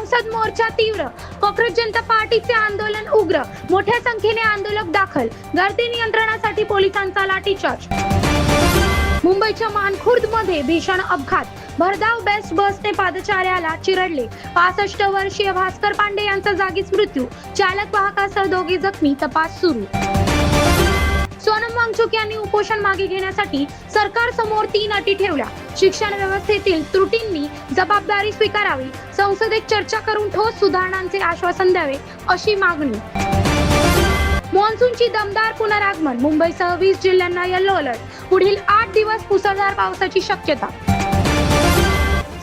संसद मोर्चा तीव्र, काँग्रेस जनता पार्टीचे आंदोलन उग्र, मोठ्या संख्येने आंदोलक दाखल, गर्दी नियंत्रणासाठी पोलिसांचा लाठीचार्ज. मुंबईच्या मानखुर्द मध्ये भीषण अपघात, भरधाव बेस्ट बसने पादचाऱ्याला चिरडले. 65 वर्षीय भास्कर पांडे यांचा जागीच मृत्यू, चालक वाहकासह दोघे जखमी, तपास सुरू. सोनम वांगचुक यांनी उपोषण मागे घेण्यासाठी सरकार समोर 3 अटी ठेवल्या. शिक्षण व्यवस्थेतील त्रुटींनी जबाबदारी स्वीकारावी, संसदेत चर्चा करून ठोस सुधारणांचे आश्वासन द्यावे, अशी मागणी. मॉन्सूनची दमदार पुनरागमन, मुंबईसह 20 जिल्ह्यांना येलो अलर्ट, पुढील 8 दिवस मुसळधार पावसाची शक्यता.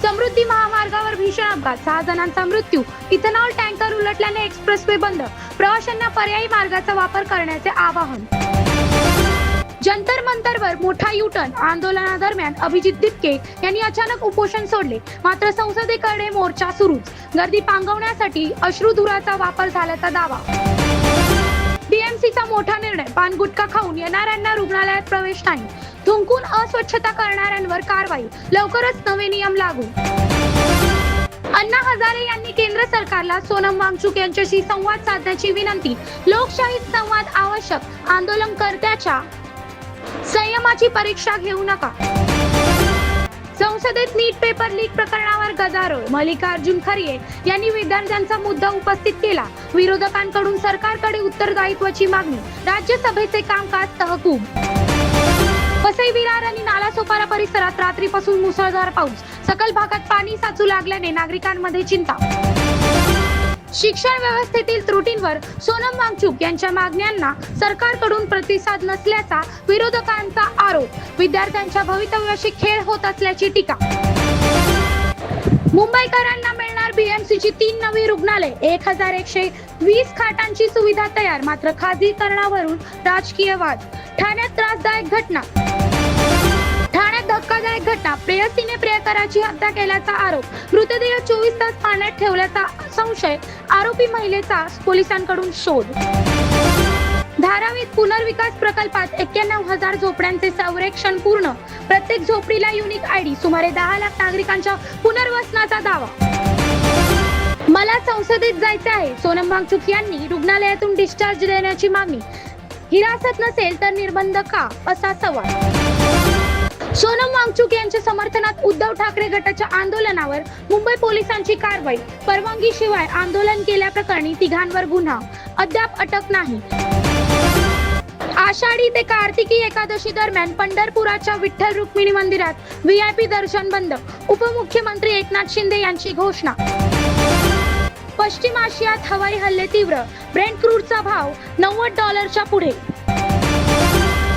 समृद्धी महामार्गावर भीषण अपघात, 6 जणांचा मृत्यू, इथेनॉल टँकर उलटल्याने एक्सप्रेसवे बंद, प्रवाशांना पर्यायी मार्गाचा वापर करण्याचे आवाहन. जंतर मंतरवर मोठा युटर्न, आंदोलनादरम्यान अभिजित दिपके यांनी अचानक उपोषण सोडले, मात्र संसदेकडे मोर्चा सुरूच. गर्दी पांगवण्यासाठी अश्रुधुराचा वापर झाल्याचा दावा. बीएमसीचा मोठा निर्णय, पान गुटखा खाऊन येणाऱ्यांना रुग्णालयात प्रवेश नाही, थुंकून अस्वच्छता करणाऱ्यांवर कारवाई, लवकरच नवे नियम लागू. अण्णा हजारे यांनी केंद्र सरकारला सोनम वांगचुक यांच्याशी संवाद साधण्याची विनंती. लोकशाही संवाद आवश्यक, आंदोलनकर्त्याच्या संयमाची परीक्षा घेऊ नका. संसदेत नीट पेपर लीक प्रकरणावर गदारोळ, मल्लिकार्जुन खरगे यांनी विद्यार्थ्यांचा मुद्दा उपस्थित केला. विरोधकांकडून सरकारकडे उत्तरदायित्वाची मागणी. राज्यसभेचे कामकाज तहकूब. वसई विरार आणि नालासोपारा परिसरात रात्रीपासून मुसळधार पाऊस, सखल भागात पाणी साचू लागल्याने नागरिकांमध्ये चिंता. शिक्षण व्यवस्थेतील त्रुटींवर सोनम वांगचुक यांच्या मागण्यांना सरकारकडून प्रतिसाद नसल्याचा विरोधकांचा आरोप. विद्यार्थ्यांच्या भवितव्याशी खेळ होत असल्याची टीका. मुंबईकरांना मिळणार बीएमसीची 3 नवी रुग्णालय, 1120 खाटांची सुविधा तयार, मात्र खासगीकरणावरून राजकीय वाद. ठाण्यात त्रासदायक घटना, धक्कादायक घटना, प्रेयसीने प्रियकराची हत्या केल्याचा आरोप, मृतदेह 24 तास पाण्यात ठेवल्याचा संशय, आरोपी महिलेचा पोलिसांकडून शोध. धारावीत पुनर्विकास प्रकल्पात 91,000 झोपड्यांचे सर्वेक्षण पूर्ण, प्रत्येक झोपडीला युनिक आयडी, सुमारे 10 लाख नागरिकांच्या पुनर्वसनाचा दावा. मला संसदेत जायचे आहे, सोनम वांगचुक यांनी रुग्णालयातून डिस्चार्ज देण्याची मागणी. हिरासत नसेल तर निर्बंध का, असा सवाल. सोनम वांगचुक यांच्या समर्थनात उद्धव ठाकरे गटाच्या आंदोलनावर मुंबई पोलिसांची कारवाई. परवानगीशिवाय आंदोलन केल्याप्रकरणी 3घांवर गुन्हा, अद्याप अटक नाही. आषाढी ते कार्तिकी एकादशी दरम्यान पंढरपुराच्या विठ्ठल रुक्मिणी मंदिरात व्हीआयपी दर्शन बंद, उपमुख्यमंत्री एकनाथ शिंदे यांची घोषणा. पश्चिम आशियात हवाई हल्ले तीव्र, ब्रेंट क्रूडचा भाव $90 पुढे.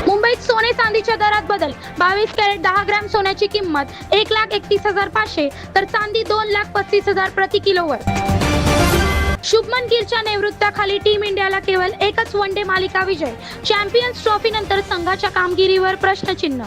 मुंबईत सोने चांदीच्या दरात बदल, 22 कॅरेट 10 ग्रॅम सोन्याची किंमत 1,31,500 तर चांदी 2,35,000 प्रति किलोवर. शुभमन गिलच्या नेतृत्वाखाली टीम इंडियाला केवळ एकच वन डे मालिका विजय, चॅम्पियन्स ट्रॉफी नंतर संघाच्या कामगिरीवर प्रश्नचिन्ह.